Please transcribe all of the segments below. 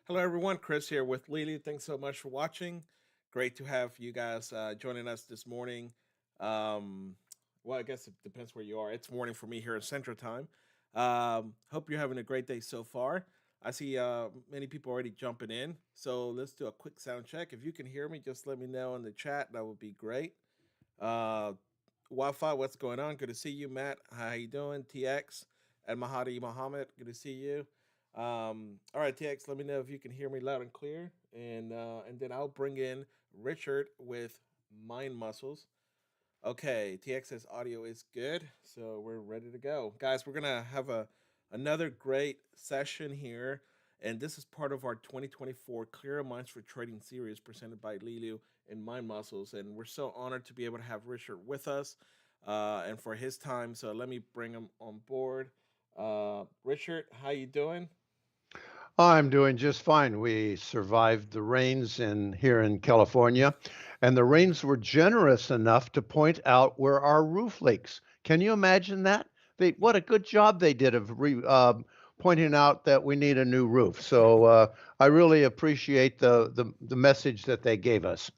Hello, everyone. Chris here with Leeloo. Thanks so much for watching. Great to have you guys joining us this morning. Um, well, I guess it depends where you are. It's morning for me here in Central Time. Hope you're having a great day so far. I see many people already jumping in. So let's do a quick sound check. If you can hear me, just let me know in the chat. That would be great. Uh, Wi-Fi, what's going on? Good to see you, Matt. How you doing? TX and Mahadi Mohammed. Good to see you. All right, TX, let me know if you can hear me loud and clear, and then I'll bring in Richard with Mind Muscles. Okay, TX says audio is good, so we're ready to go, guys. We're gonna have a another great session here, and this is part of our 2024 Clearer Minds for Trading series presented by Leeloo and Mind Muscles, and we're so honored to be able to have Richard with us, and for his time. So let me bring him on board. Richard, how you doing? I'm doing just fine. We survived the rains in here in California, and the rains were generous enough to point out where our roof leaks. Can you imagine that? What a good job they did of pointing out that we need a new roof. So I really appreciate the message that they gave us.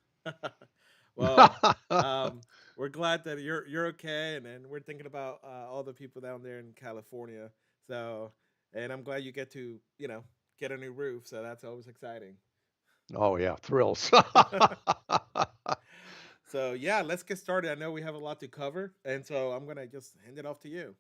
Well, um, we're glad that you're okay, and we're thinking about all the people down there in California. So, and I'm glad you get to get a new roof. So that's always exciting. Oh yeah, thrills. So yeah, let's get started. I know we have a lot to cover, and so I'm gonna just hand it off to you.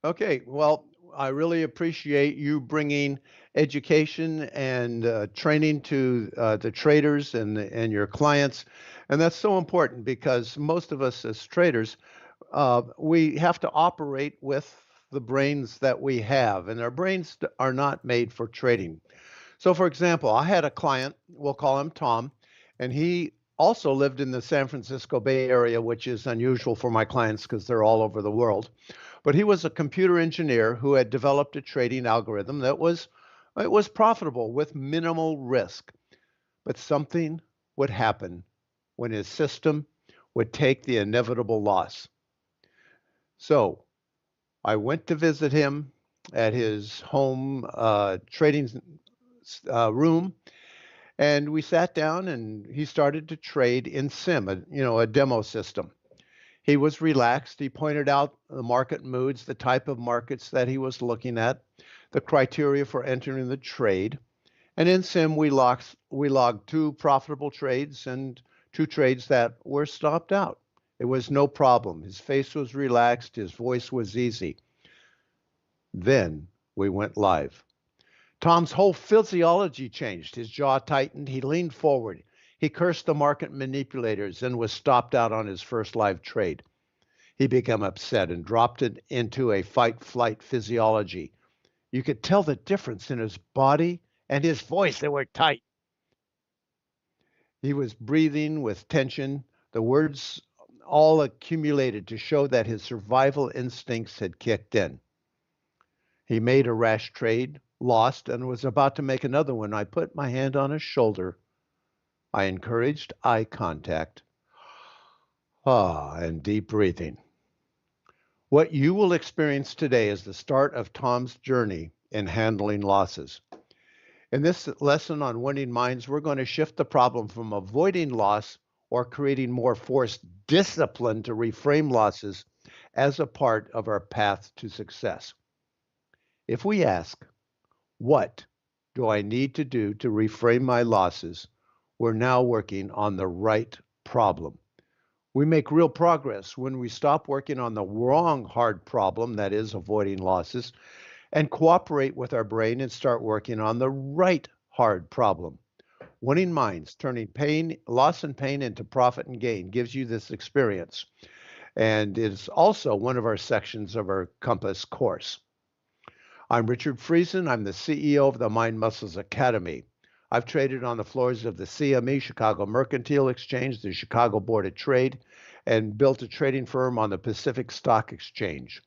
Okay, well, I really appreciate you bringing education and training to the traders and your clients, and that's so important because most of us as traders, we have to operate with the brains that we have, and our brains are not made for trading. So, for example, I had a client, we'll call him Tom, and he also lived in the San Francisco Bay Area, which is unusual for my clients because they're all over the world. But he was a computer engineer who had developed a trading algorithm that was it was profitable with minimal risk. But something would happen when his system would take the inevitable loss. So I went to visit him at his home trading room, and we sat down and he started to trade in sim, a demo system. He was relaxed. He pointed out the market moods, the type of markets that he was looking at, the criteria for entering the trade. And in sim, we logged two profitable trades and two trades that were stopped out. It was no problem. His face was relaxed. His voice was easy. Then we went live. Tom's whole physiology changed. His jaw tightened. He leaned forward. He cursed the market manipulators and was stopped out on his first live trade. He became upset and dropped it into a fight flight physiology. You could tell the difference in his body and his voice. They were tight. He was breathing with tension. The words all accumulated to show that his survival instincts had kicked in. He made a rash trade, lost, and was about to make another one. I put my hand on his shoulder. I encouraged eye contact. And deep breathing. What you will experience today is the start of Tom's journey in handling losses. In this lesson on winning minds, we're going to shift the problem from avoiding loss or creating more forced discipline to reframe losses as a part of our path to success. If we ask, what do I need to do to reframe my losses? We're now working on the right problem. We make real progress when we stop working on the wrong hard problem, that is, avoiding losses, and cooperate with our brain and start working on the right hard problem. Winning minds, turning pain, loss and pain into profit and gain gives you this experience. And it's also one of our sections of our Compass course. I'm Richard Friesen. I'm the CEO of the Mind Muscles Academy. I've traded on the floors of the CME, Chicago Mercantile Exchange, the Chicago Board of Trade, and built a trading firm on the Pacific Stock Exchange.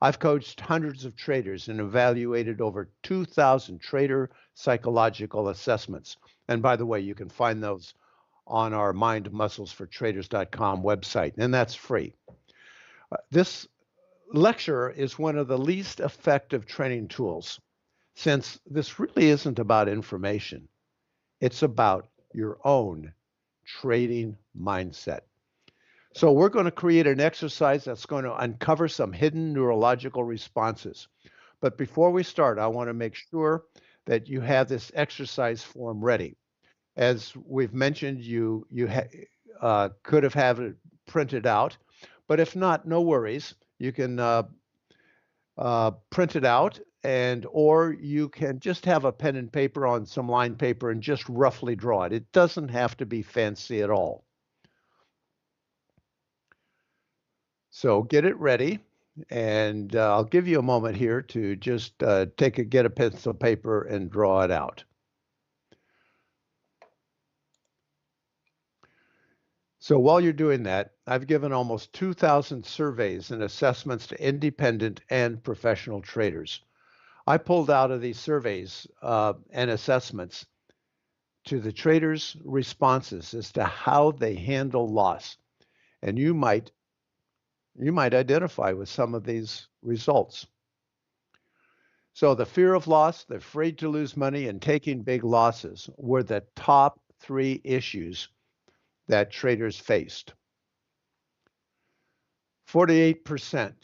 I've coached hundreds of traders and evaluated over 2,000 trader psychological assessments. And by the way, you can find those on our mindmusclesfortraders.com website, and that's free. This lecture is one of the least effective training tools since this really isn't about information. It's about your own trading mindset. So we're going to create an exercise that's going to uncover some hidden neurological responses. But before we start, I want to make sure that you have this exercise form ready. As we've mentioned, you could have had it printed out, but if not, no worries. You can print it out, and or you can just have a pen and paper on some lined paper and just roughly draw it. It doesn't have to be fancy at all. So get it ready, and I'll give you a moment here to just get a pencil paper and draw it out. So while you're doing that, I've given almost 2,000 surveys and assessments to independent and professional traders. I pulled out of these surveys and assessments to the traders' responses as to how they handle loss. And you might identify with some of these results. So the fear of loss, the afraid to lose money, and taking big losses were the top 3 issues that traders faced. 48%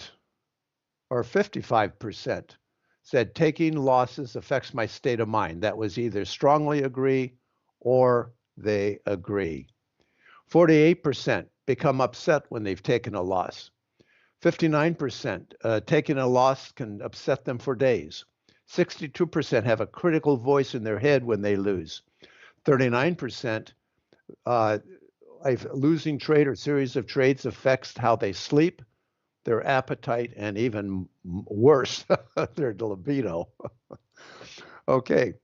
or 55% said taking losses affects my state of mind. That was either strongly agree or they agree. 48% become upset when they've taken a loss. 59% taking a loss can upset them for days. 62% have a critical voice in their head when they lose. 39% a losing trade or series of trades affects how they sleep, their appetite, and even worse, their libido. Okay.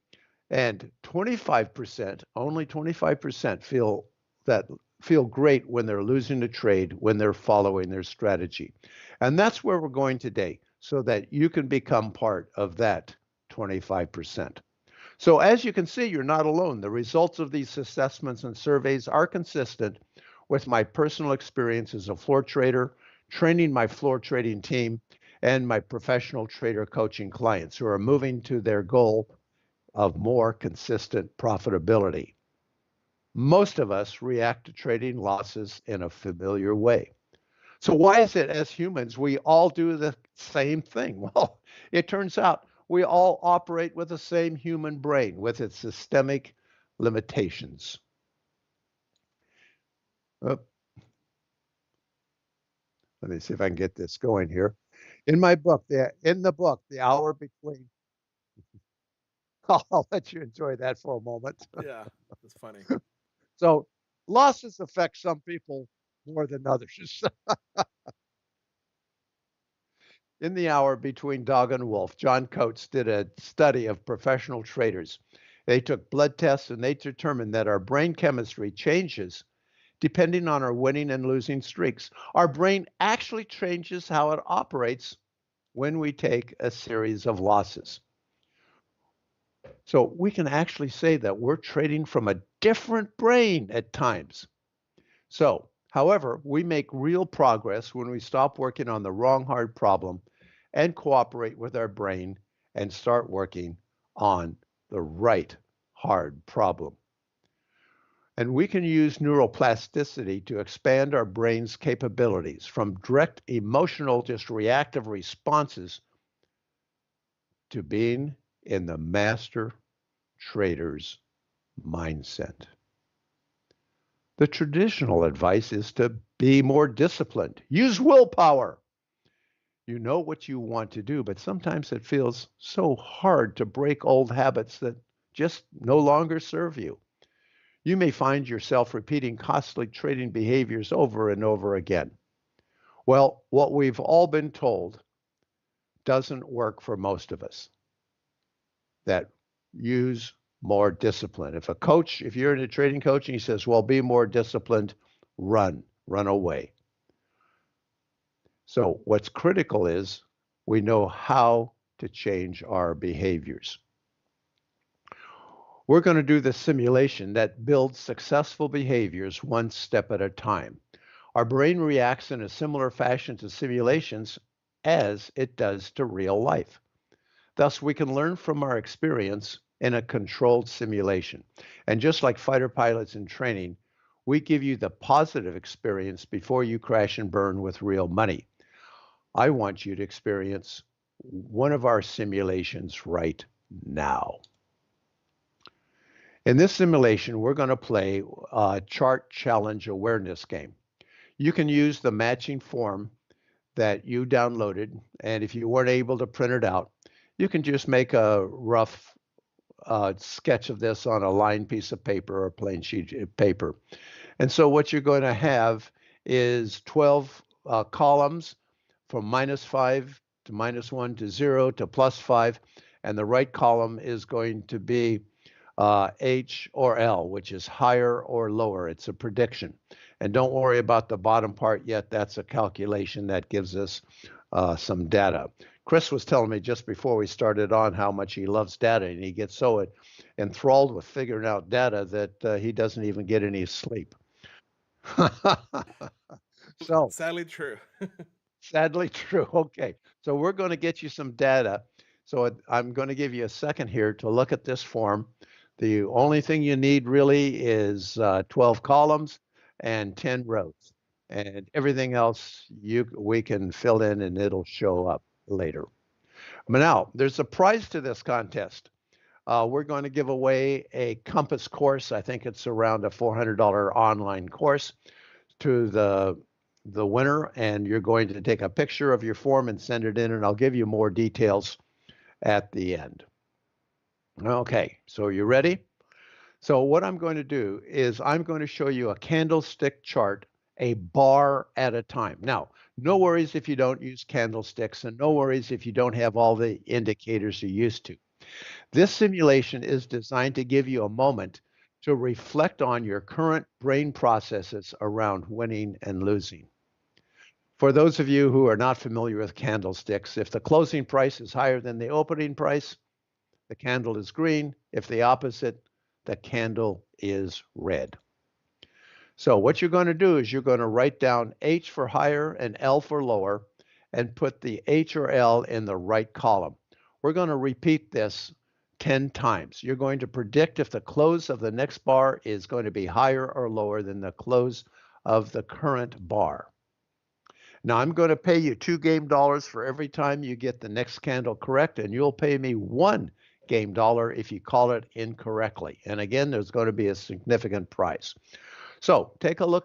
And 25%, only 25% feel great when they're losing a trade, when they're following their strategy. And that's where we're going today, so that you can become part of that 25%. So as you can see, you're not alone. The results of these assessments and surveys are consistent with my personal experience as a floor trader, training my floor trading team, and my professional trader coaching clients who are moving to their goal of more consistent profitability. Most of us react to trading losses in a familiar way. So why is it as humans we all do the same thing? Well, it turns out we all operate with the same human brain with its systemic limitations. Oh, let me see if I can get this going here. In my book, The Hour Between, I'll let you enjoy that for a moment. Yeah, that's funny. So losses affect some people more than others. In The Hour Between Dog and Wolf, John Coates did a study of professional traders. They took blood tests and they determined that our brain chemistry changes depending on our winning and losing streaks. Our brain actually changes how it operates when we take a series of losses. So we can actually say that we're trading from a different brain at times. So, however, we make real progress when we stop working on the wrong hard problem and cooperate with our brain and start working on the right hard problem. And we can use neuroplasticity to expand our brain's capabilities from direct emotional, just reactive responses to being in the master trader's mindset. The traditional advice is to be more disciplined. Use willpower. You know what you want to do, but sometimes it feels so hard to break old habits that just no longer serve you. You may find yourself repeating costly trading behaviors over and over again. Well, what we've all been told doesn't work for most of us. That use more discipline. If you're in a trading coach and he says, well, be more disciplined, run away. So what's critical is we know how to change our behaviors. We're going to do this simulation that builds successful behaviors one step at a time. Our brain reacts in a similar fashion to simulations as it does to real life. Thus, we can learn from our experience in a controlled simulation. And just like fighter pilots in training, we give you the positive experience before you crash and burn with real money. I want you to experience one of our simulations right now. In this simulation, we're going to play a chart challenge awareness game. You can use the matching form that you downloaded, and if you weren't able to print it out, you can just make a rough sketch of this on a lined piece of paper or a plain sheet of paper. And so what you're going to have is 12 columns from -5 to -1 to 0 to +5, and the right column is going to be H or L, which is higher or lower. It's a prediction. And don't worry about the bottom part yet. That's a calculation that gives us some data. Chris was telling me just before we started on how much he loves data, and he gets so enthralled with figuring out data that he doesn't even get any sleep. So Sadly true. sadly true. Okay, so we're going to get you some data. So I'm going to give you a second here to look at this form. The only thing you need really is 12 columns and 10 rows. And everything else we can fill in and it'll show up later. But now, there's a prize to this contest. We're going to give away a Compass course. I think it's around a $400 online course to the winner, and you're going to take a picture of your form and send it in, and I'll give you more details at the end. Okay, so you ready? So what I'm going to do is I'm going to show you a candlestick chart, a bar at a time. Now, no worries if you don't use candlesticks, and no worries if you don't have all the indicators you're used to. This simulation is designed to give you a moment to reflect on your current brain processes around winning and losing. For those of you who are not familiar with candlesticks, if the closing price is higher than the opening price, the candle is green. If the opposite, the candle is red. So what you're going to do is you're going to write down H for higher and L for lower and put the H or L in the right column. We're going to repeat this 10 times. You're going to predict if the close of the next bar is going to be higher or lower than the close of the current bar. Now I'm going to pay you $2 for every time you get the next candle correct, and you'll pay me $1 if you call it incorrectly. And again, there's going to be a significant price. So take a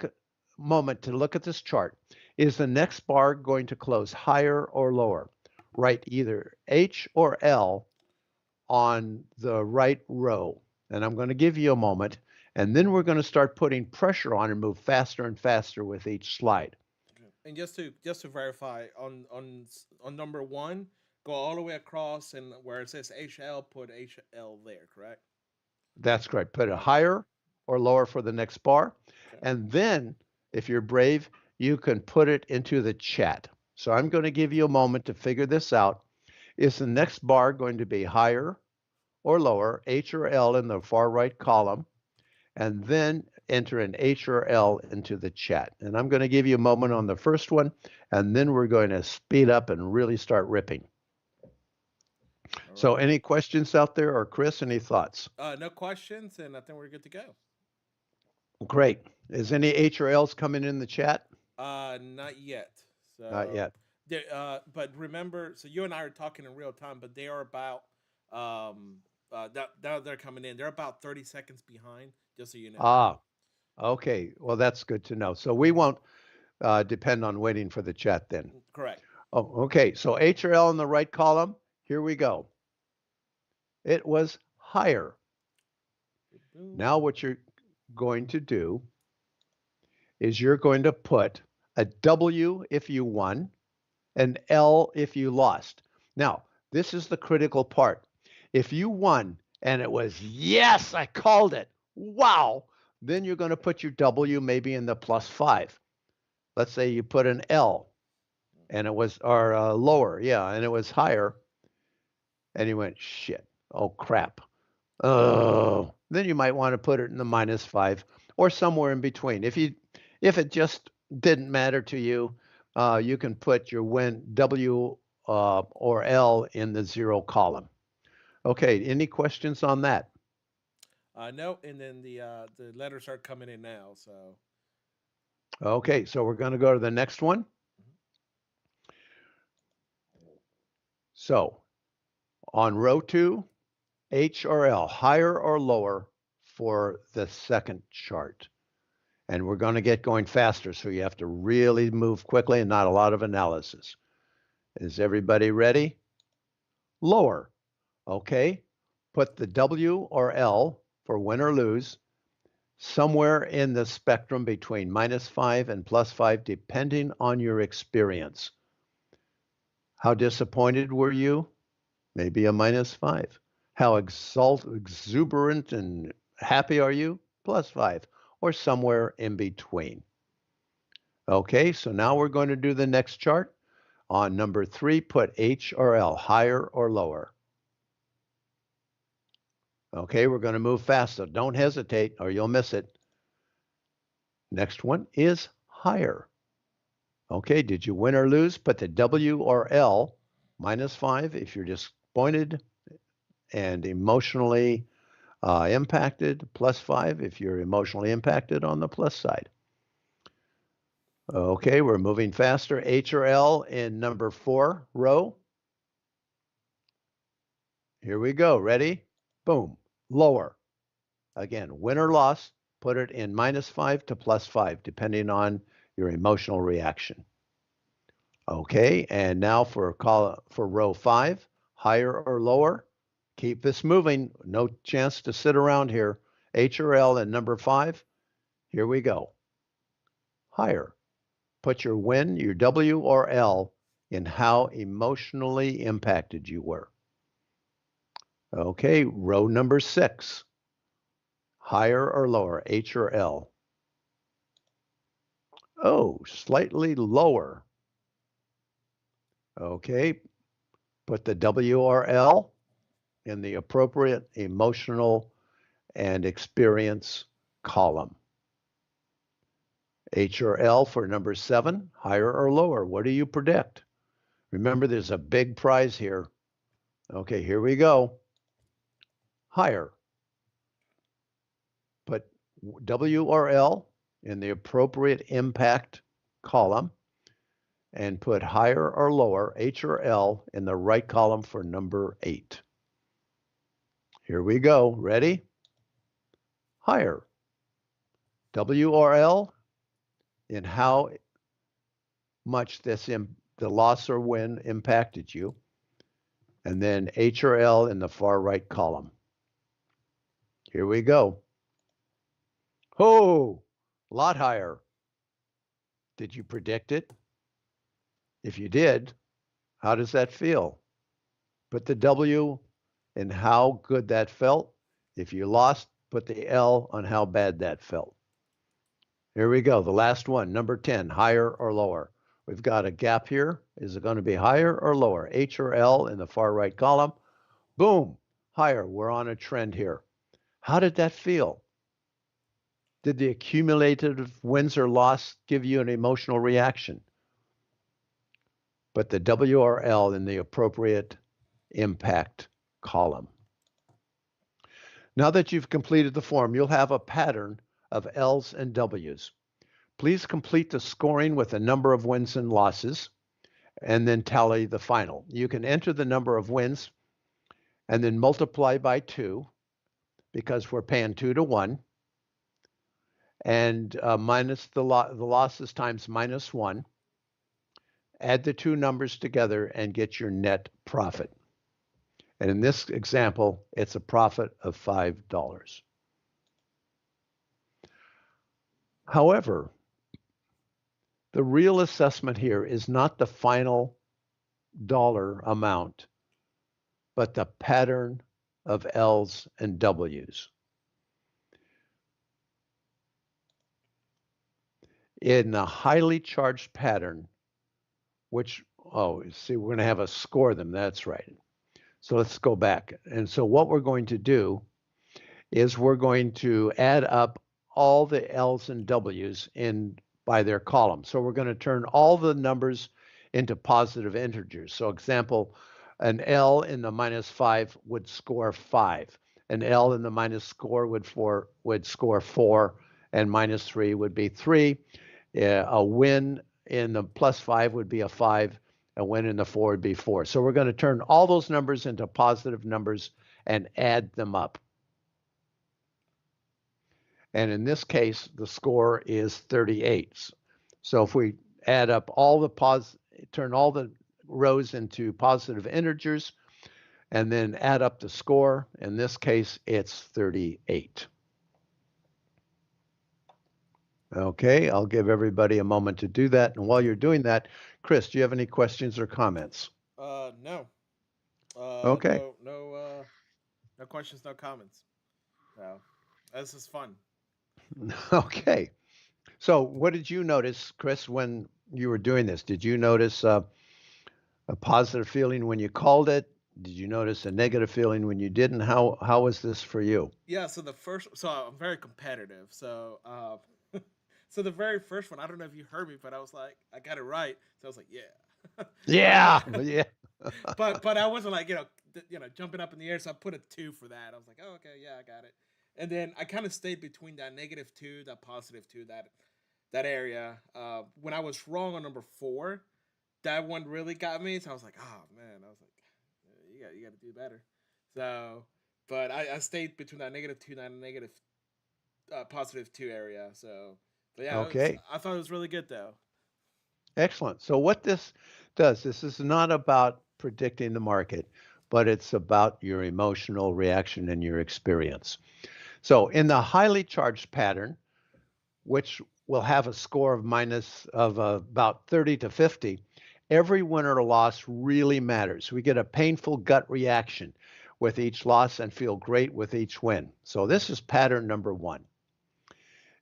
moment to look at this chart. Is the next bar going to close higher or lower? Write either H or L on the right row. And I'm going to give you a moment, and then we're going to start putting pressure on and move faster and faster with each slide. And just to verify on number one, go all the way across, and where it says HL, put HL there, correct? That's correct. Put it higher or lower for the next bar. Okay. And then, if you're brave, you can put it into the chat. So I'm going to give you a moment to figure this out. Is the next bar going to be higher or lower, H or L in the far right column? And then enter an H or L into the chat. And I'm going to give you a moment on the first one, and then we're going to speed up and really start ripping. So any questions out there, or Chris, any thoughts? No questions, and I think we're good to go. Great. Is any H or L's coming in the chat? Not yet. So, Not yet. But remember, so you and I are talking in real time, but they are about now they're coming in. They're about 30 seconds behind, just so you know. Ah, okay. Well, that's good to know. So we won't depend on waiting for the chat then. Correct. Oh, okay. So H or L in the right column. Here we go. It was higher. Now what you're going to do is you're going to put a W if you won, an L if you lost. Now, this is the critical part. If you won and it was, yes, I called it, wow, then you're going to put your W maybe in the +5. Let's say you put an L and it was, or lower, yeah, and it was higher, and you went, shit, oh crap. Oh, then you might want to put it in the -5 or somewhere in between. If it just didn't matter to you, you can put your W or L in the 0 column. Okay, any questions on that? No, and then the letters are coming in now. So Okay, so we're going to go to the next one. So on row 2, H or L, higher or lower for the second chart. And we're going to get going faster, so you have to really move quickly and not a lot of analysis. Is everybody ready? Lower. Okay, put the W or L for win or lose somewhere in the spectrum between -5 and +5, depending on your experience. How disappointed were you? Maybe a -5. How exuberant and happy are you? +5, or somewhere in between. Okay, so now we're going to do the next chart. On number 3, put H or L, higher or lower. Okay, we're going to move fast, so don't hesitate or you'll miss it. Next one is higher. Okay, did you win or lose? Put the W or L, -5 if you're disappointed and emotionally impacted, +5 if you're emotionally impacted on the plus side. Okay, we're moving faster. H or L in number 4 row. Here we go. Ready? Boom. Lower. Again, win or loss, put it in -5 to +5, depending on your emotional reaction. Okay, and now for row 5, higher or lower. Keep this moving. No chance to sit around here. H or L in number 5. Here we go. Higher. Put your win, your W or L, in how emotionally impacted you were. Okay, row number 6. Higher or lower, H or L? Oh, slightly lower. Okay, put the W or L in the appropriate emotional and experience column. H or L for number 7, higher or lower? What do you predict? Remember, there's a big prize here. Okay, here we go. Higher. Put W or L in the appropriate impact column and put higher or lower, H or L, in the right column for number 8. Here we go. Ready? Higher. W or L in how much the loss or win impacted you, and then H or L in the far right column. Here we go. Oh, a lot higher. Did you predict it? If you did, how does that feel? Put the W in how good that felt. If you lost, put the L on how bad that felt. Here we go. The last one, number 10, higher or lower. We've got a gap here. Is it going to be higher or lower? H or L in the far right column. Boom, higher. We're on a trend here. How did that feel? Did the accumulated wins or loss give you an emotional reaction? Put the W or L in the appropriate impact column. Now that you've completed the form, you'll have a pattern of L's and W's. Please complete the scoring with a number of wins and losses, and then tally the final. You can enter the number of wins and then multiply by 2, because we're paying 2 to 1, and minus the losses times -1. Add the two numbers together and get your net profit. And in this example, it's a profit of $5. However, the real assessment here is not the final dollar amount, but the pattern of L's and W's. In a highly charged pattern, which, see, we're going to have a score them. That's right. So let's go back. And so what we're going to do is we're going to add up all the L's and W's in by their column. So we're going to turn all the numbers into positive integers. So example, an L in the -5 would score 5. An L in the minus score would score 4, and -3 would be 3. A win in the +5 would be a 5. A win in the 4 would be 4. So we're going to turn all those numbers into positive numbers and add them up. And in this case, the score is 38. So if we add up all the turn all the rows into positive integers, and then add up the score, in this case, it's 38. Okay, I'll give everybody a moment to do that. And while you're doing that, Chris, do you have any questions or comments? No. Okay. No questions, no comments. So this is fun. Okay. So what did you notice, Chris, when you were doing this? Did you notice a positive feeling when you called it? Did you notice a negative feeling when you didn't? How was this for you? Yeah. So I'm very competitive. So so the very first one, I don't know if you heard me, but I was like, I got it right. So I was like, yeah. Yeah, yeah. But I wasn't like jumping up in the air. So I put a 2 for that. I was like, oh, okay, yeah, I got it. And then I kind of stayed between that -2, that +2, that area. When I was wrong on number 4, that one really got me. So I was like, oh man, I was like, you got to do better. So, but I stayed between that -2 and that negative +2 area. So, but yeah, Okay. I thought it was really good though. Excellent. So what this does, this is not about predicting the market, but it's about your emotional reaction and your experience. So in the highly charged pattern, which will have a score of about 30 to 50, every win or loss really matters. We get a painful gut reaction with each loss and feel great with each win. So this is pattern number 1.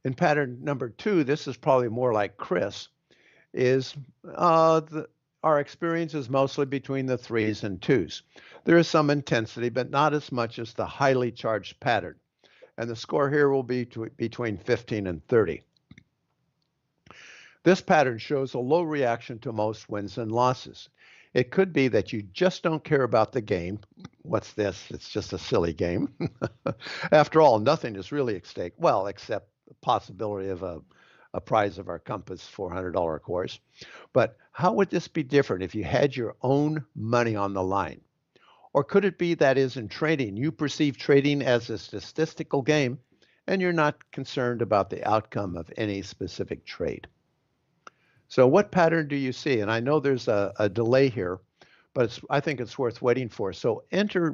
In pattern number 2, this is probably more like Chris, is our experience is mostly between the 3s and 2s. There is some intensity, but not as much as the highly charged pattern. And the score here will be between 15 and 30. This pattern shows a low reaction to most wins and losses. It could be that you just don't care about the game. What's this? It's just a silly game. After all, nothing is really at stake. Well, except the possibility of a prize of our Compass $400 course. But how would this be different if you had your own money on the line? Or could it be that is in trading, you perceive trading as a statistical game and you're not concerned about the outcome of any specific trade? So what pattern do you see? And I know there's a delay here, but I think it's worth waiting for. So enter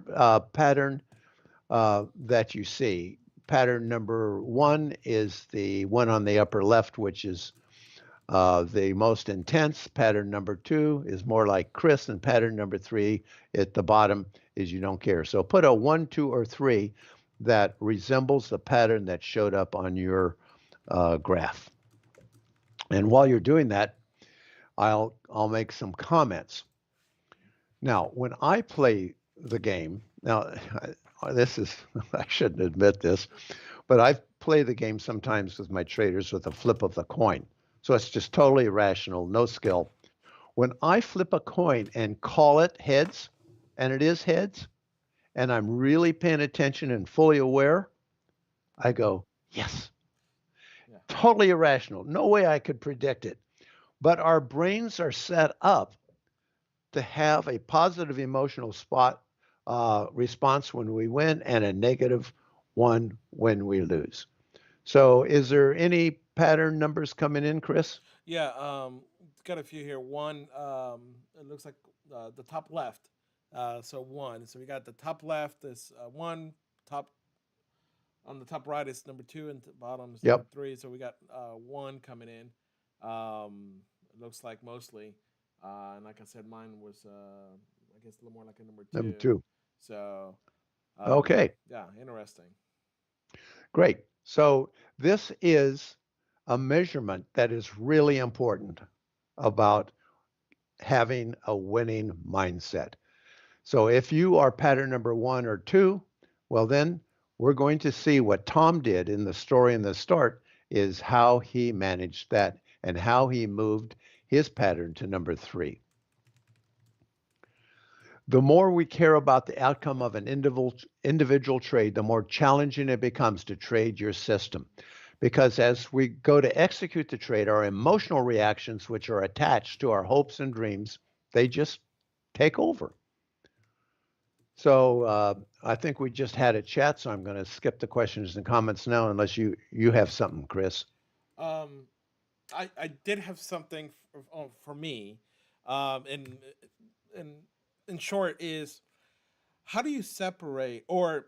pattern that you see. Pattern number 1 is the one on the upper left, which is the most intense. Pattern number 2 is more like Chris, and pattern number 3 at the bottom is you don't care. So put a 1, 2, or 3 that resembles the pattern that showed up on your graph. And while you're doing that, I'll make some comments. Now, when I play the game, now this is I shouldn't admit this, but I play the game sometimes with my traders with a flip of the coin. So it's just totally irrational, no skill. When I flip a coin and call it heads, and it is heads, and I'm really paying attention and fully aware, I go, yes. Yeah. Totally irrational. No way I could predict it. But our brains are set up to have a positive emotional response when we win and a negative one when we lose. So is there any pattern numbers coming in, Chris? Yeah, got a few here. One, it looks like the top left. So 1. So we got the top left is 1. Top on the top right is number 2, and the bottom is number Yep. 3. So we got 1 coming in. It looks like mostly, and like I said, mine was I guess a little more like a number Number 2. 2. So Okay, yeah, interesting. great. So this is a measurement that is really important about having a winning mindset. So if you are pattern number 1 or 2, well, then we're going to see what Tom did in the story in the start is how he managed that and how he moved his pattern to number 3. The more we care about the outcome of an individual trade, the more challenging it becomes to trade your system. Because as we go to execute the trade, our emotional reactions, which are attached to our hopes and dreams, they just take over. So I think we just had a chat, so I'm going to skip the questions and comments now, unless you have something, Chris. Um, I did have something for me, and in in short is how do you separate or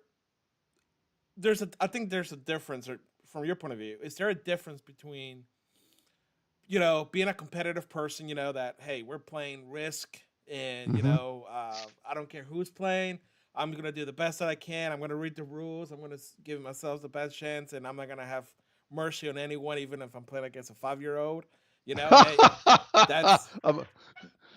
there's a I think there's a difference or from your point of view is there a difference between being a competitive person, that hey, we're playing risk, and Hmm. I don't care who's playing. I'm gonna do the best that I can. I'm gonna read the rules. I'm gonna give myself the best chance, and I'm not gonna have mercy on anyone, even if I'm playing against a 5-year-old. Hey, that's Um,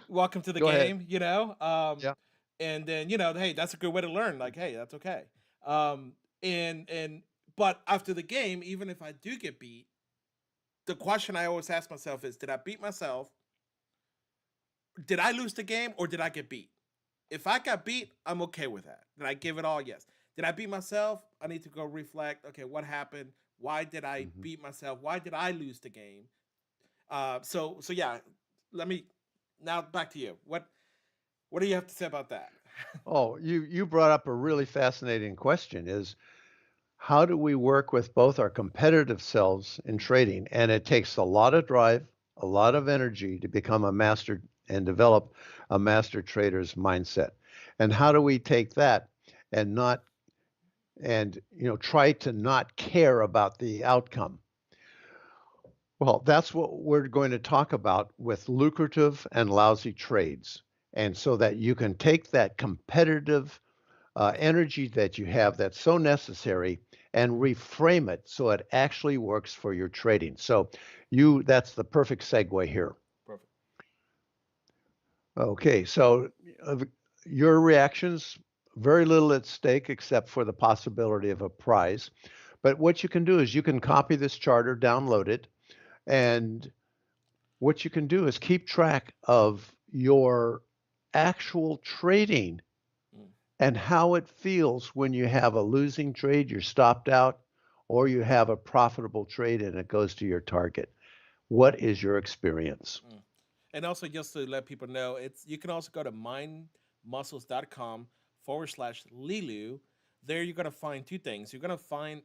welcome to the Go ahead. game. Yeah. And then hey, that's a good way to learn. Like, hey, that's okay. Um, and but after the game, even if I do get beat, the question I always ask myself is, did I beat myself? Did I lose the game or did I get beat? If I got beat, I'm okay with that. Did I give it all? Yes. Did I beat myself? I need to go reflect. Okay, what happened? Why did I Mhm. beat myself? Why did I lose the game? So yeah. Let me now back to you. What do you have to say about that? Oh, you brought up a really fascinating question is how do we work with both our competitive selves in trading? And it takes a lot of drive, a lot of energy to become a master and develop a master trader's mindset. And how do we take that and not and try to not care about the outcome? Well, that's what we're going to talk about with lucrative and lousy trades. And so that you can take that competitive energy that you have that's so necessary and reframe it so it actually works for your trading. So that's the perfect segue here. Perfect. Okay, so uh, your reactions, very little at stake except for the possibility of a prize. But what you can do is you can copy this chart or download it, and what you can do is keep track of your actual trading Mm. and how it feels when you have a losing trade, you're stopped out, or you have a profitable trade and it goes to your target. What is your experience? Mm. And also, just to let people know, it's you can also go to mindmuscles.com/Leeloo. There, you're gonna find two things. You're gonna find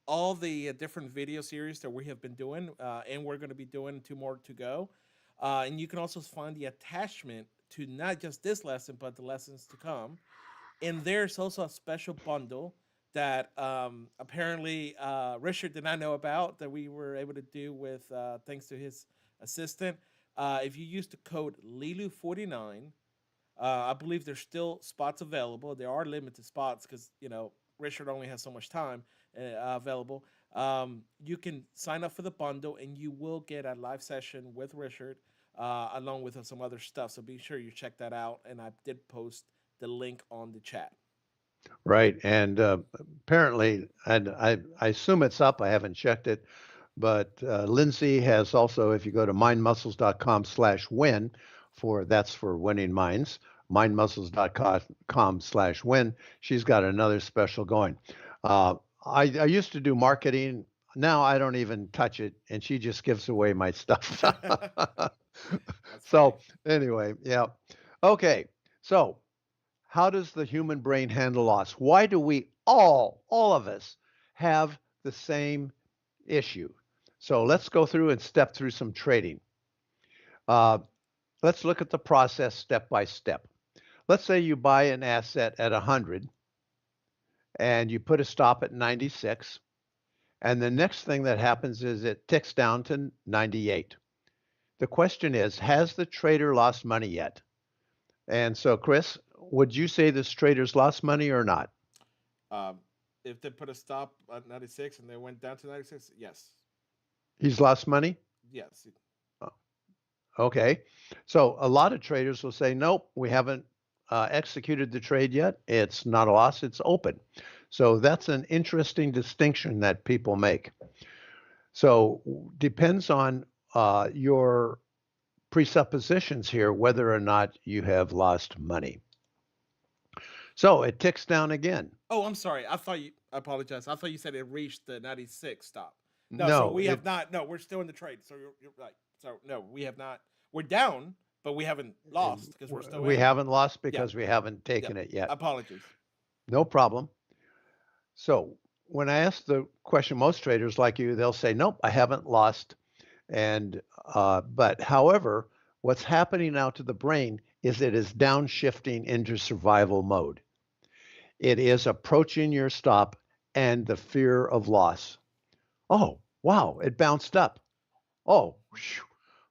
all the different video series that we have been doing, and we're gonna be doing two more to go. And you can also find the attachment to not just this lesson, but the lessons to come. And there's also a special bundle that apparently Richard did not know about that we were able to do with thanks to his assistant. If you use the code Leeloo49, I believe there's still spots available. There are limited spots because Richard only has so much time available. You can sign up for the bundle, and you will get a live session with Richard along with some other stuff. So be sure you check that out. And I did post the link on the chat. Right. And apparently, and I assume it's up, I haven't checked it, but Lindsay has also, if you go to mindmuscles.com/win, that's for winning minds, mindmuscles.com/win, she's got another special going. I used to do marketing. Now I don't even touch it, and she just gives away my stuff. That's funny. So anyway, yeah. Okay. So how does the human brain handle loss? Why do we all of us, have the same issue? So let's go through and step through some trading. Uh, let's look at the process step by step. Let's say you buy an asset at 100 and you put a stop at 96. And the next thing that happens is it ticks down to 98. The question is, has the trader lost money yet? And so, Chris, would you say this trader's lost money or not? Um, if they put a stop at 96 and they went down to 96, yes, He's lost money? yes. Oh, okay. So a lot of traders will say, nope, we haven't executed the trade yet. It's not a loss, it's open. So that's an interesting distinction that people make. So depends on your presuppositions here whether or not you have lost money. So it ticks down again. Oh, I'm sorry. I apologize. I thought you said it reached the 96 stop. No, so No, we have it not. No, we're still in the trade. So you're right. So no, we have not. We're down, but we haven't lost because we're still we in. haven't lost Yeah. because we haven't Yep. taken it yet. Apologies. No problem. So when I ask the question, most traders like you, they'll say, "Nope, I haven't lost." And but however, what's happening now to the brain is it is downshifting into survival mode. It is approaching your stop and the fear of loss. Oh, wow, it bounced up. Oh, whew,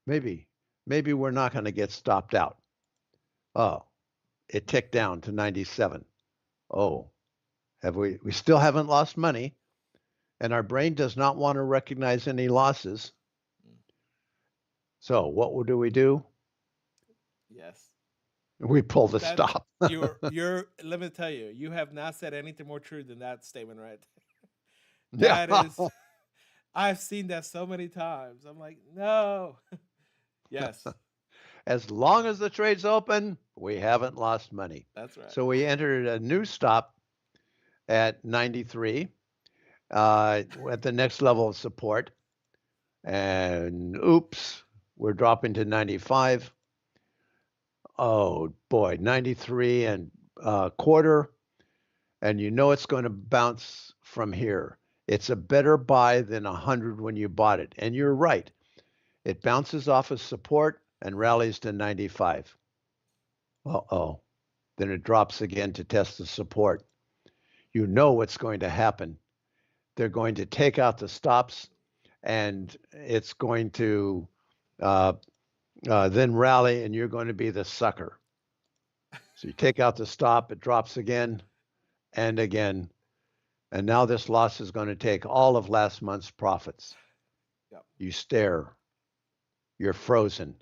maybe, maybe we're not going to get stopped out. Oh, it ticked down to 97. Oh, we still haven't lost money, and our brain does not want to recognize any losses. So what do we do? Yes. We pull the That stop. you're. Let me tell you, you have not said anything more true than that statement, right? Yeah. That is. I've seen that so many times. I'm like, no. Yes, As long as the trade's open, we haven't lost money. that's right. So we entered a new stop at 93 at the next level of support. And oops, we're dropping to 95. Oh boy, 93 and a quarter. And you know it's going to bounce from here. It's a better buy than 100 when you bought it. And you're right. It bounces off of support and rallies to 95. Uh-oh. Then it drops again to test the support. You know what's going to happen. They're going to take out the stops and it's going to uh, then rally and you're going to be the sucker. So you take out the stop, it drops again and again. And now this loss is going to take all of last month's profits. Yep. You stare. You're frozen.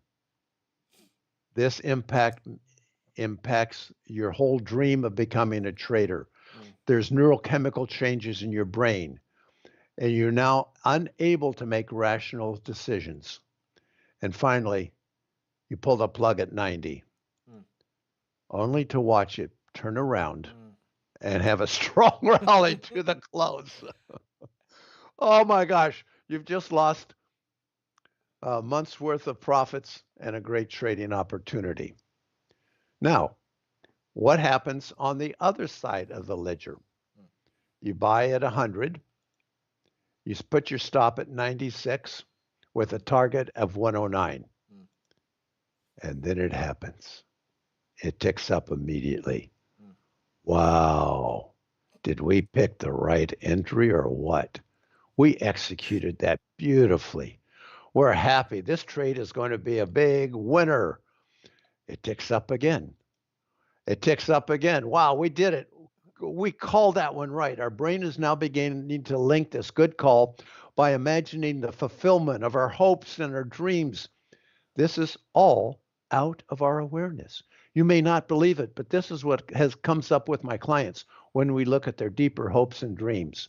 This impacts your whole dream of becoming a trader. There's neurochemical changes in your brain, and you're now unable to make rational decisions. And finally, you pull the plug at 90, only to watch it turn around and have a strong rally to the close. Oh my gosh, you've just lost a month's worth of profits and a great trading opportunity. Now, what happens on the other side of the ledger? You buy at 100, you put your stop at 96 with a target of 109. And then it happens. It ticks up immediately. Wow. Did we pick the right entry or what? We executed that beautifully. We're happy. This trade is going to be a big winner. It ticks up again. It ticks up again. Wow, we did it. We called that one right. Our brain is now beginning to link this good call by imagining the fulfillment of our hopes and our dreams. This is all out of our awareness. You may not believe it, but this is what comes up with my clients when we look at their deeper hopes and dreams.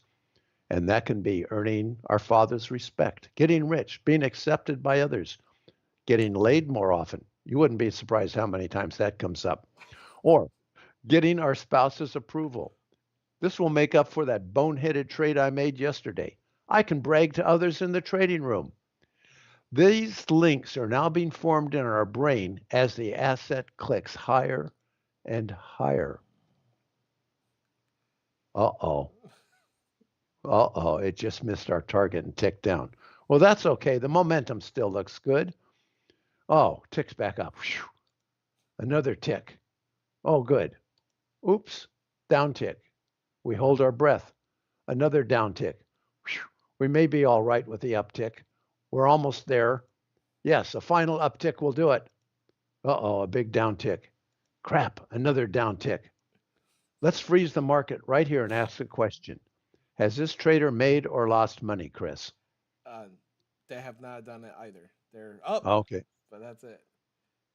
And that can be earning our Father's respect, getting rich, being accepted by others, getting laid more often. You wouldn't be surprised how many times that comes up. Or getting our spouse's approval. This will make up for that boneheaded trade I made yesterday. I can brag to others in the trading room. These links are now being formed in our brain as the asset clicks higher and higher. Uh-oh. Uh-oh, it just missed our target and ticked down. Well, that's okay. The momentum still looks good. Oh, ticks back up. Whew. Another tick. Oh, good. Oops, down tick. We hold our breath. Another down tick. Whew. We may be all right with the uptick. We're almost there. Yes, a final uptick will do it. Uh-oh, a big down tick. Crap, another down tick. Let's freeze the market right here and ask a question. Has this trader made or lost money, Chris? They have not done it either. They're up, Okay. but that's it.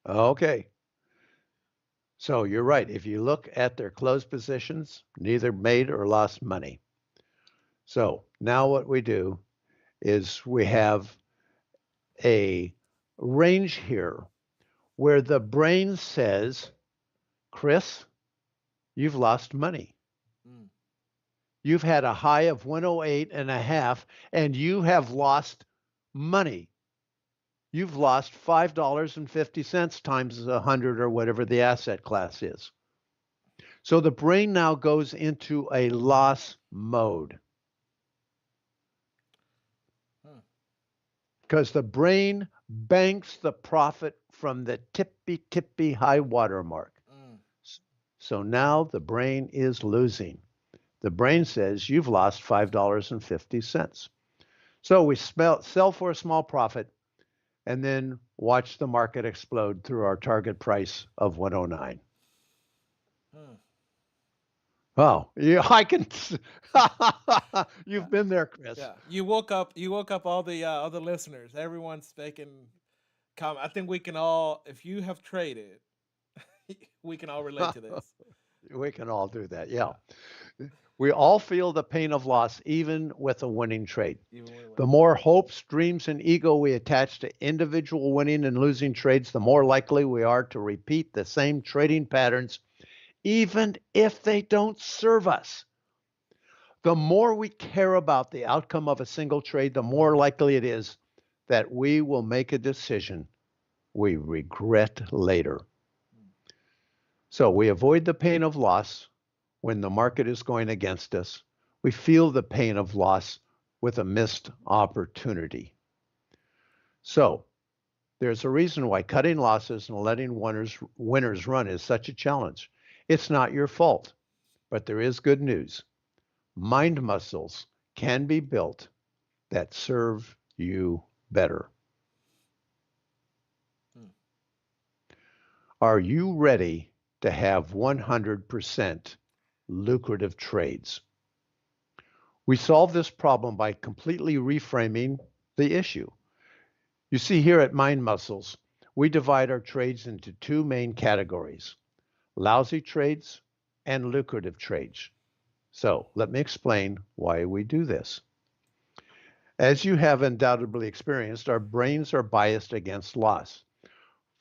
Okay. So you're right. If you look at their closed positions, neither made or lost money. So now what we do is we have a range here where the brain says, Chris, you've lost money. Mm. You've had a high of 108 and a half, and you have lost money. You've lost $5.50 times 100 or whatever the asset class is. So the brain now goes into a loss mode Huh. because the brain banks the profit from the tippy high water mark. Mm. So now the brain is losing. The brain says you've lost $5.50. So we sell for a small profit and then watch the market explode through our target price of 109. Huh. Oh, yeah, I can. Yeah. You've been there, Chris. Yeah. You woke up. You woke up all the other listeners. Everyone's making comment. I think we can all, if you have traded, we can all relate to this. We can all do that. Yeah. Yeah. We all feel the pain of loss, even with a winning trade. Even when The winning. more hopes, dreams, and ego we attach to individual winning and losing trades, the more likely we are to repeat the same trading patterns, even if they don't serve us. The more we care about the outcome of a single trade, the more likely it is that we will make a decision we regret later. So we avoid the pain of loss when the market is going against us. We feel the pain of loss with a missed opportunity. So there's a reason why cutting losses and letting winners run is such a challenge. It's not your fault, but there is good news. Mind muscles can be built that serve you better. Hmm. Are you ready to have 100% lucrative trades? We solve this problem by completely reframing the issue. You see, here at Mind Muscles, we divide our trades into two main categories: lousy trades and lucrative trades. So let me explain why we do this. As you have undoubtedly experienced, our brains are biased against loss.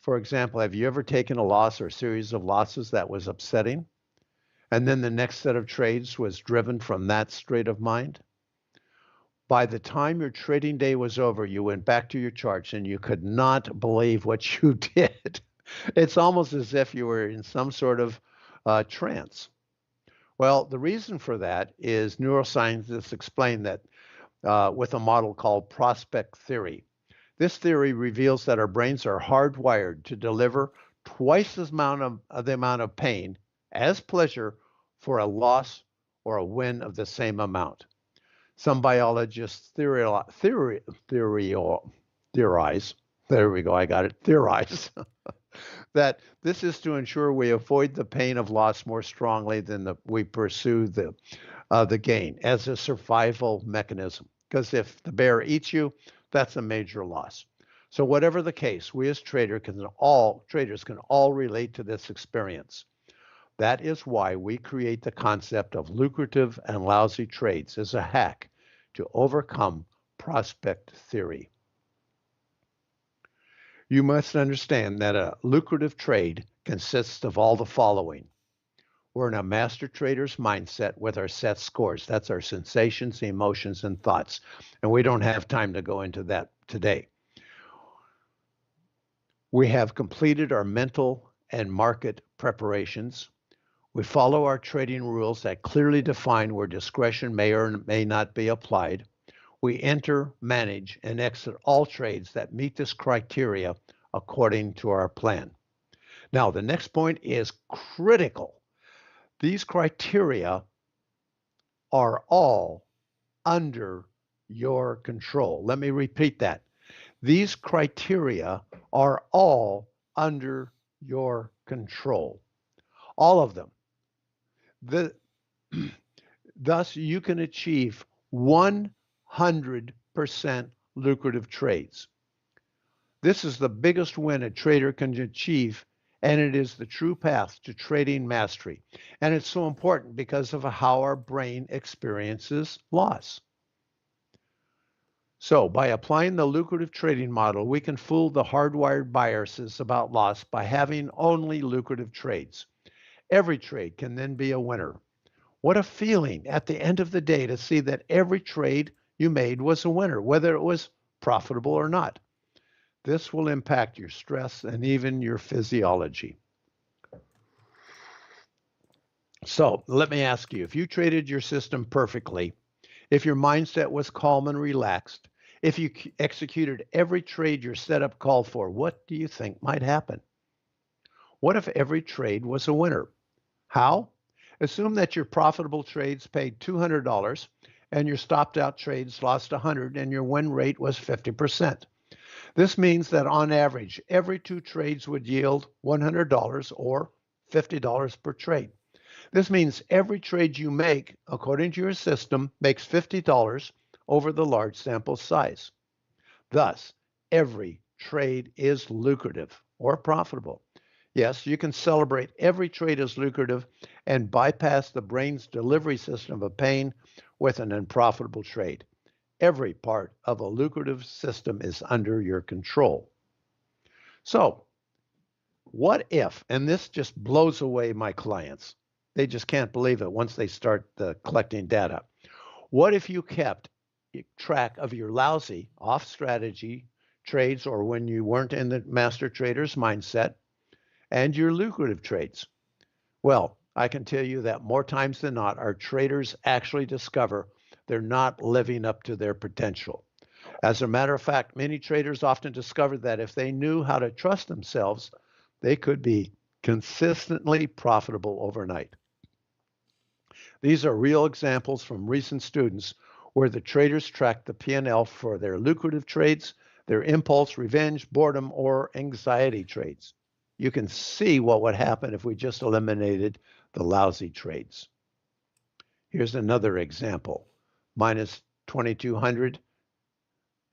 For example, have you ever taken a loss or a series of losses that was upsetting, and then the next set of trades was driven from that state of mind? By the time your trading day was over, you went back to your charts and you could not believe what you did. It's almost as if you were in some sort of trance. Well, the reason for that is neuroscientists explain that with a model called prospect theory. This theory reveals that our brains are hardwired to deliver twice as the amount of pain as pleasure for a loss or a win of the same amount. Some biologists theorize, there we go, I got it, theorize, that this is to ensure we avoid the pain of loss more strongly than we pursue the gain as a survival mechanism. Because if the bear eats you, that's a major loss. So whatever the case, we as traders can all relate to this experience. That is why we create the concept of lucrative and lousy trades as a hack to overcome prospect theory. You must understand that a lucrative trade consists of all the following. We're in a master trader's mindset with our set scores. That's our sensations, emotions, and thoughts. And we don't have time to go into that today. We have completed our mental and market preparations. We follow our trading rules that clearly define where discretion may or may not be applied. We enter, manage, and exit all trades that meet this criteria according to our plan. Now, the next point is critical. These criteria are all under your control. Let me repeat that. These criteria are all under your control. All of them. The, thus, you can achieve 100% lucrative trades. This is the biggest win a trader can achieve, and it is the true path to trading mastery. And it's so important because of how our brain experiences loss. So, by applying the lucrative trading model, we can fool the hardwired biases about loss by having only lucrative trades. Every trade can then be a winner. What a feeling at the end of the day to see that every trade you made was a winner, whether it was profitable or not. This will impact your stress and even your physiology. So let me ask you, if you traded your system perfectly, if your mindset was calm and relaxed, if you executed every trade your setup called for, what do you think might happen? What if every trade was a winner? How? Assume that your profitable trades paid $200 and your stopped out trades lost 100 and your win rate was 50%. This means that on average, every two trades would yield $100 or $50 per trade. This means every trade you make, according to your system, makes $50 over the large sample size. Thus, every trade is lucrative or profitable. Yes, you can celebrate every trade as lucrative and bypass the brain's delivery system of pain with an unprofitable trade. Every part of a lucrative system is under your control. So, what if, and this just blows away my clients, they just can't believe it once they start collecting data. What if you kept track of your lousy off strategy trades or when you weren't in the master trader's mindset and your lucrative trades? Well, I can tell you that more times than not, our traders actually discover they're not living up to their potential. As a matter of fact, many traders often discover that if they knew how to trust themselves, they could be consistently profitable overnight. These are real examples from recent students where the traders tracked the P&L for their lucrative trades, their impulse, revenge, boredom, or anxiety trades. You can see what would happen if we just eliminated the lousy trades. Here's another example. Minus 2,200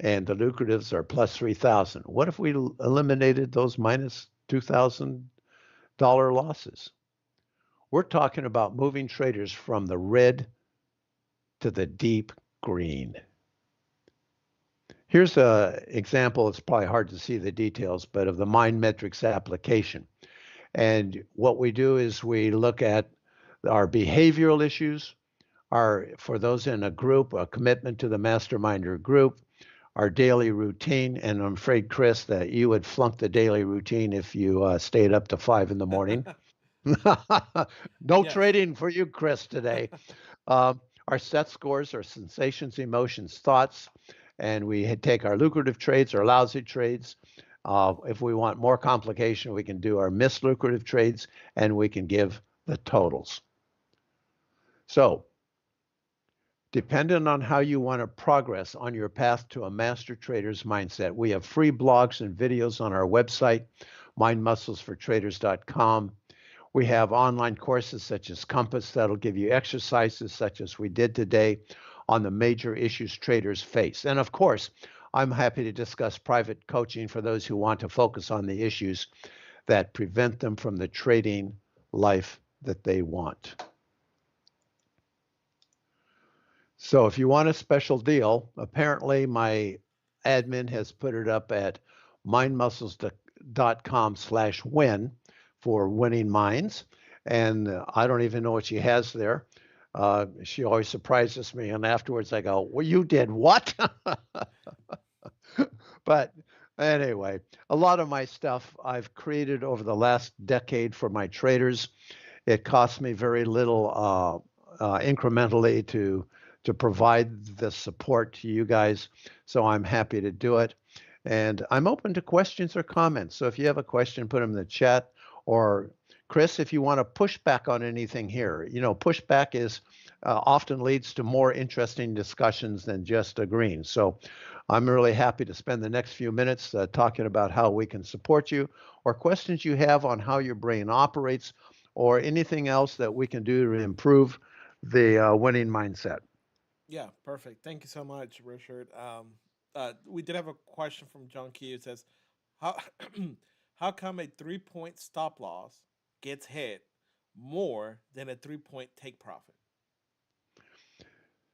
and the lucratives are plus 3,000. What if we eliminated those minus $2,000 losses? We're talking about moving traders from the red to the deep green. Here's an example. It's probably hard to see the details, but of the Mind Metrics application. And what we do is we look at our behavioral issues, for those in a group, a commitment to the masterminder group, our daily routine. And I'm afraid, Chris, that you would flunk the daily routine if you stayed up to 5 in the morning. No Yes. trading for you, Chris, today. Our set scores are sensations, emotions, thoughts, and we take our lucrative trades, our lousy trades. If we want more complication, we can do our missed lucrative trades, and we can give the totals. So, depending on how you want to progress on your path to a master trader's mindset, we have free blogs and videos on our website, mindmusclesfortraders.com. We have online courses such as Compass that'll give you exercises such as we did today on the major issues traders face. And of course, I'm happy to discuss private coaching for those who want to focus on the issues that prevent them from the trading life that they want. So if you want a special deal, apparently my admin has put it up at mindmuscles.com/win for winning minds. And I don't even know what she has there. She always surprises me. And afterwards I go, well, you did what? But anyway, a lot of my stuff I've created over the last decade for my traders. It costs me very little incrementally to provide the support to you guys. So I'm happy to do it. And I'm open to questions or comments. So if you have a question, put them in the chat. Or Chris, if you want to push back on anything here, pushback is often leads to more interesting discussions than just agreeing. So I'm really happy to spend the next few minutes talking about how we can support you, or questions you have on how your brain operates, or anything else that we can do to improve the winning mindset. Yeah, perfect. Thank you so much, Richard. We did have a question from John Key. It says, "How how come a 3 point stop loss gets hit more than a 3 point take profit?"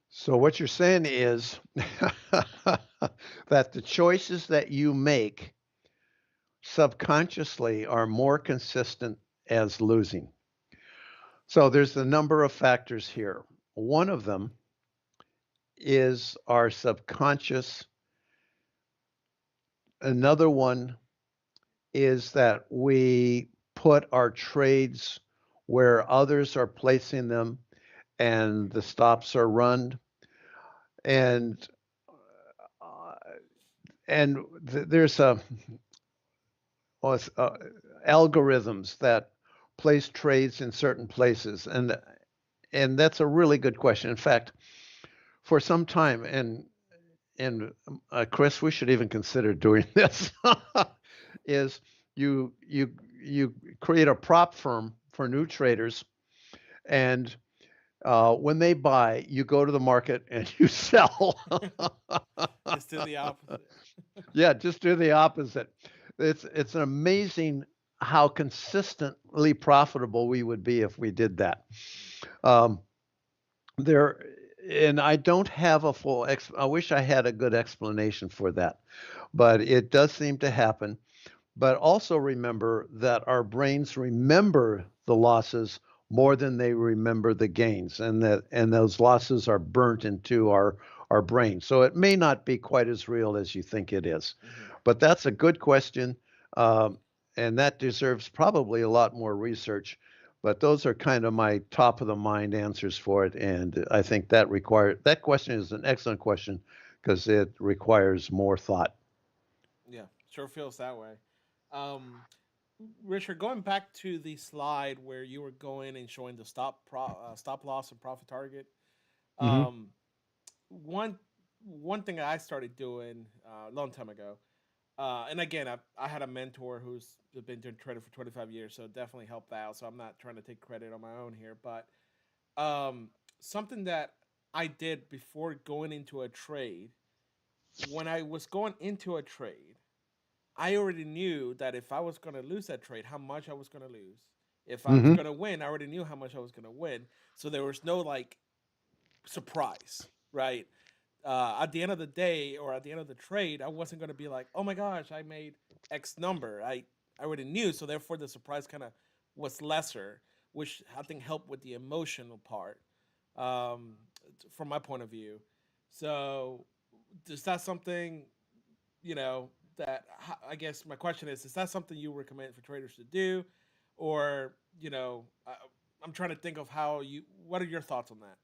So what you're saying is that the choices that you make subconsciously are more consistent as losing. So there's a number of factors here. One of them is our subconscious. Another one is that we put our trades where others are placing them and the stops are run. And uh, there's well, algorithms that place trades in certain places, and that's a really good question. In fact, for some time, and Chris, we should even consider doing this. Is you create a prop firm for new traders, and when they buy, you go to the market and you sell. Just do the opposite. Yeah, just do the opposite. It's amazing how consistently profitable we would be if we did that. Um, there, and I don't have a full I wish I had a good explanation for that, but it does seem to happen. But also remember that our brains remember the losses more than they remember the gains, and those losses are burnt into our brain. So it may not be quite as real as you think it is. Hmm. But that's a good question, um, and that deserves probably a lot more research. But those are kind of my top of the mind answers for it, and I think that question is an excellent question because it requires more thought. Yeah, sure feels that way. Um, Richard, going back to the slide where you were going and showing the stop loss and profit target. Hmm. Um, one one thing I started doing a long time ago, and again, I had a mentor who's been doing trading for 25 years, so it definitely helped out. So I'm not trying to take credit on my own here, but um, something that I did before going into a trade, when I was going into a trade, I already knew that if I was going to lose that trade, how much I was going to lose. If I was Hmm. going to win, I already knew how much I was going to win. So there was no like surprise, right? At the end of the day or at the end of the trade, I wasn't going to be like, oh my gosh, I made X number. I already knew. So therefore, the surprise kind of was lesser, which I think helped with the emotional part um, from my point of view. So is that something that I guess my question is that something you recommend for traders to do, or I'm trying to think of how you. What are your thoughts on that?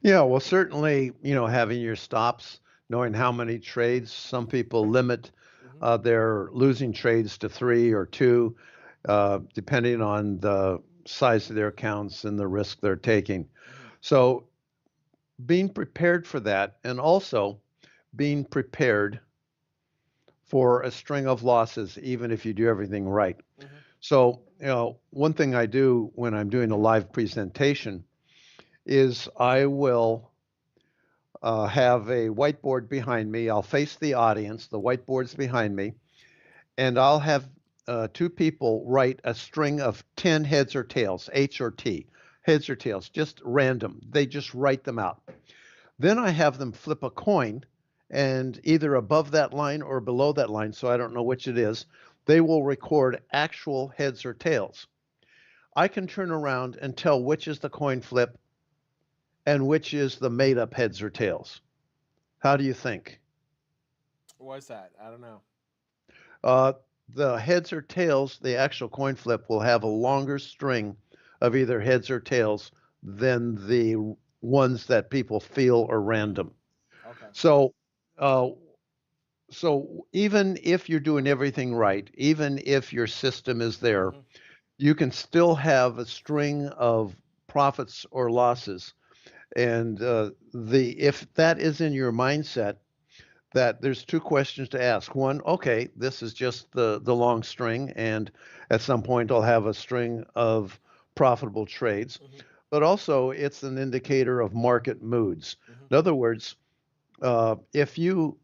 Yeah, well, certainly, having your stops, knowing how many trades, some people limit Mm-hmm. their losing trades to three or two, depending on the size of their accounts and the risk they're taking. Mm-hmm. So, being prepared for that, and also being prepared for a string of losses, even if you do everything right. Mm-hmm. So, one thing I do when I'm doing a live presentation is I will have a whiteboard behind me. I'll face the audience, the whiteboard's behind me, and I'll have two people write a string of 10 heads or tails, H or T, heads or tails, just random. They just write them out. Then I have them flip a coin, and either above that line or below that line, so I don't know which it is, they will record actual heads or tails. I can turn around and tell which is the coin flip and which is the made up heads or tails. How do you think? What's that? I don't know. Uh, the heads or tails, the actual coin flip will have a longer string of either heads or tails than the ones that people feel are Mm. random. Okay. So, uh, so even if you're doing everything right, even if your system is there, Mm-hmm. you can still have a string of profits or losses. And the if that is in your mindset, that there's two questions to ask. One, okay, this is just the long string, and at some point I'll have a string of profitable trades. Mm-hmm. But also, it's an indicator of market moods. Mm-hmm. In other words, if you,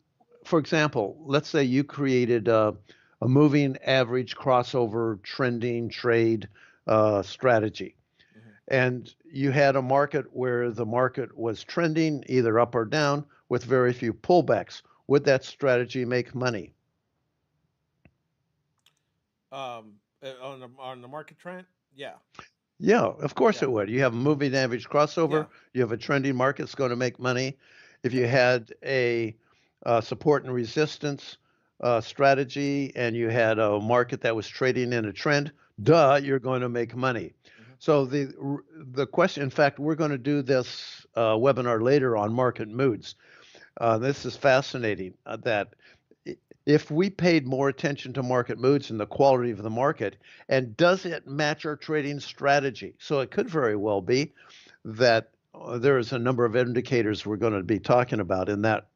for example, let's say you created a moving average crossover trending trade strategy, Mm-hmm. and you had a market where the market was trending either up or down with very few pullbacks. Would that strategy make money? On the market trend, yeah. Yeah, of course Yeah, it would. You have a moving average crossover. yeah, You have a trending market that's going to make money. If yeah, you had a support and resistance strategy and you had a market that was trading in a trend, yeah. duh, you're going to make money. Hmm. So the question, in fact, we're going to do this webinar later on market moods. This is fascinating that if we paid more attention to market moods and the quality of the market, and does it match our trading strategy? So it could very well be that there is a number of indicators we're going to be talking about in that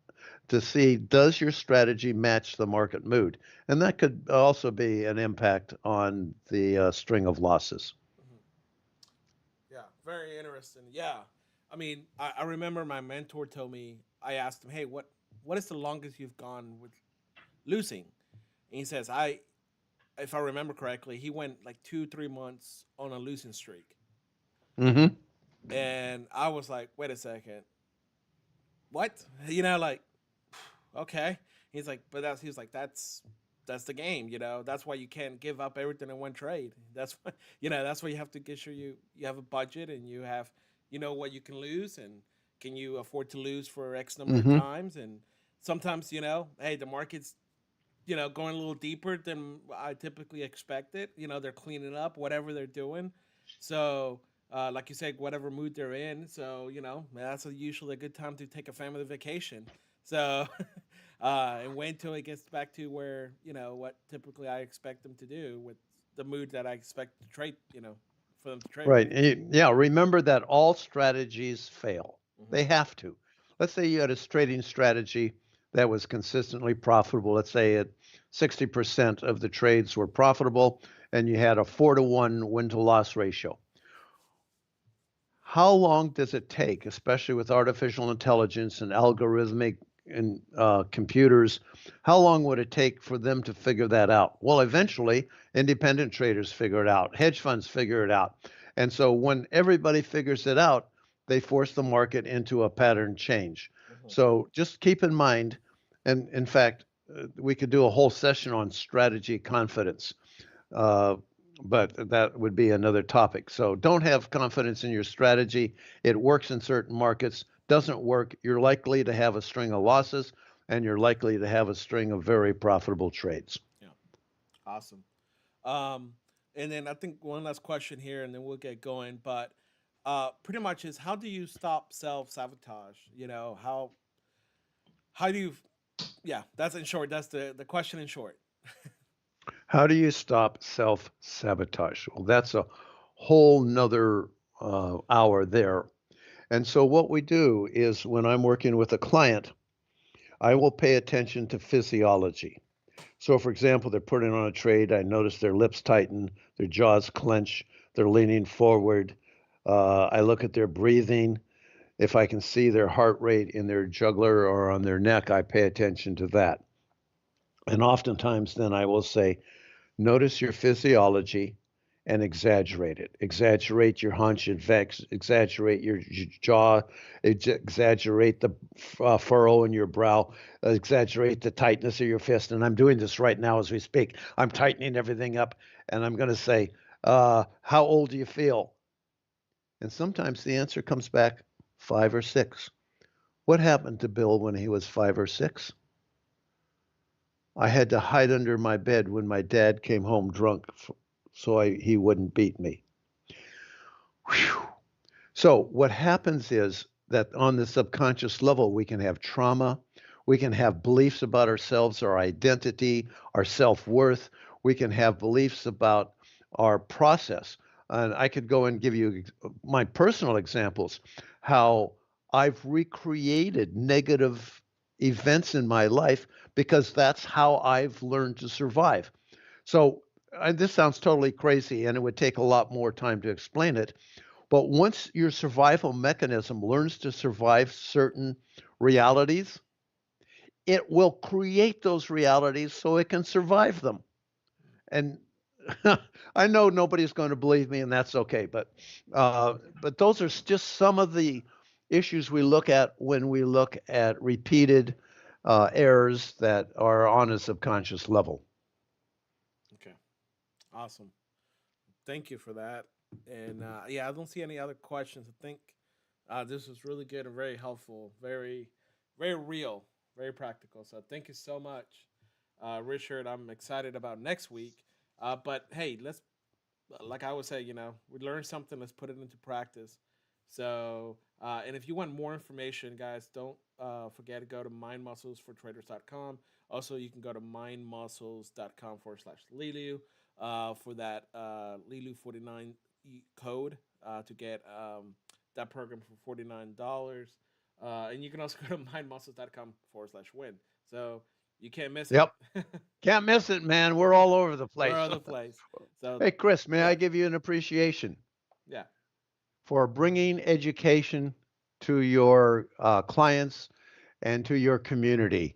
to see does your strategy match the market mood? And that could also be an impact on the string of losses. Hmm. Yeah, very interesting. Yeah, I mean, I remember my mentor told me. I asked him, "Hey, what is the longest you've gone with losing?" And he says, "I if I remember correctly, he went like 2 3 months on a losing streak." Hmm. And I was like, "Wait a second, what?" Like, okay. He's like, but he was like, that's the game, That's why you can't give up everything in one trade. That's why, that's why you have to get sure you have a budget and you have, what you can lose and can you afford to lose for X number of Hmm. times. And sometimes, hey, the market's, going a little deeper than I typically expect it. They're cleaning up whatever they're doing. So, like you said, whatever mood they're in. So, that's usually a good time to take a family vacation. So, and wait until it gets back to where, what typically I expect them to do with the mood that I expect to trade, for them to trade with. Right. Yeah, remember that all strategies fail. Hmm. They have to. Let's say you had a trading strategy that was consistently profitable. Let's say at 60% of the trades were profitable and you had a 4-to-1 win to loss ratio. How long does it take, especially with artificial intelligence and algorithmic and computers, how long would it take for them to figure that out? Well, eventually, independent traders figure it out, hedge funds figure it out. And so when everybody figures it out, they force the market into a pattern change. Hmm. So just keep in mind, and in fact, we could do a whole session on strategy confidence. Uh, but that would be another topic. So don't have confidence in your strategy. It works in certain markets, doesn't work. You're likely to have a string of losses and you're likely to have a string of very profitable trades. Yeah. Awesome. Um, and then I think one last question here, and then we'll get going. But pretty much is how do you stop self sabotage? How do you? Yeah, that's in short. That's the question in short. How do you stop self sabotage? Well, that's a whole nother hour there. And so, what we do is when I'm working with a client, I will pay attention to physiology. So, for example, they're putting on a trade. I notice their lips tighten, their jaws clench, they're leaning forward. I look at their breathing. If I can see their heart rate in their jugular or on their neck, I pay attention to that. And oftentimes, then I will say, notice your physiology and exaggerate it. Exaggerate your hunch, exaggerate your jaw, exaggerate the furrow in your brow, exaggerate the tightness of your fist. And I'm doing this right now as we speak. I'm tightening everything up, and I'm going to say, how old do you feel? And sometimes the answer comes back 5 or 6. What happened to Bill when he was 5 or 6? I had to hide under my bed when my dad came home drunk so he wouldn't beat me. Whew. So, what happens is that on the subconscious level, we can have trauma, we can have beliefs about ourselves, our identity, our self worth, we can have beliefs about our process. And I could go and give you my personal examples how I've recreated negative events in my life because that's how I've learned to survive. So, this sounds totally crazy and it would take a lot more time to explain it. But once your survival mechanism learns to survive certain realities, it will create those realities so it can survive them. And I know nobody's going to believe me, and that's okay. But those are just some of the issues we look at when we look at repeated errors that are on a subconscious level. Okay, awesome. Thank you for that. And yeah, I don't see any other questions. I think this was really good and very helpful, very real, very practical. So thank you so much, Richard. I'm excited about next week. But hey, let's, like I would say, we learned something. Let's put it into practice. So, and if you want more information, guys, don't forget to go to mindmusclesfortraders.com. Also, you can go to mindmuscles.com forward slash Leeloo for that Leeloo 49 code to get that program for $49. And you can also go to mindmuscles.com forward slash win. So you can't miss it. Yep. Can't miss it, man. We're all over the We're place. other place. So, Hey, Chris, may I yeah, give you an appreciation yeah. for bringing education to your clients and to your community?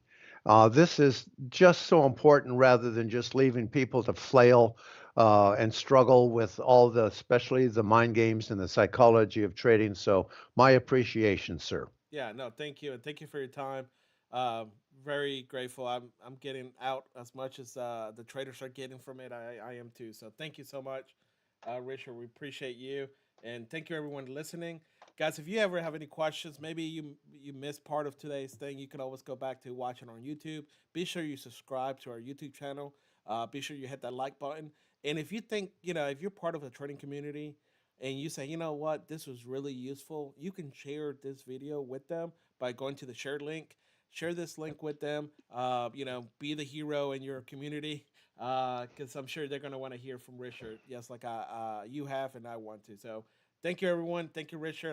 This is just so important rather than just leaving people to flail and struggle with all the, especially the mind games and the psychology of trading. So, my appreciation, sir. Yeah, no, thank you, and thank you for your time. Uh, Very grateful. I'm getting out as much as the traders are getting from it. I am too. So thank you so much, Richard. We appreciate you, and thank you everyone listening, guys. If you ever have any questions, maybe you missed part of today's thing, you can always go back to watching on YouTube. Be sure you subscribe to our YouTube channel. Be sure you hit that like button, and if you think if you're part of the trading community and you say, you know what, this was really useful, you can share this video with them by going to the shared link. Share this link with them. Be the hero in your community because I'm sure they're going to want to hear from Richard. Yes, like you have, and I want to. So thank you, everyone. Thank you, Richard.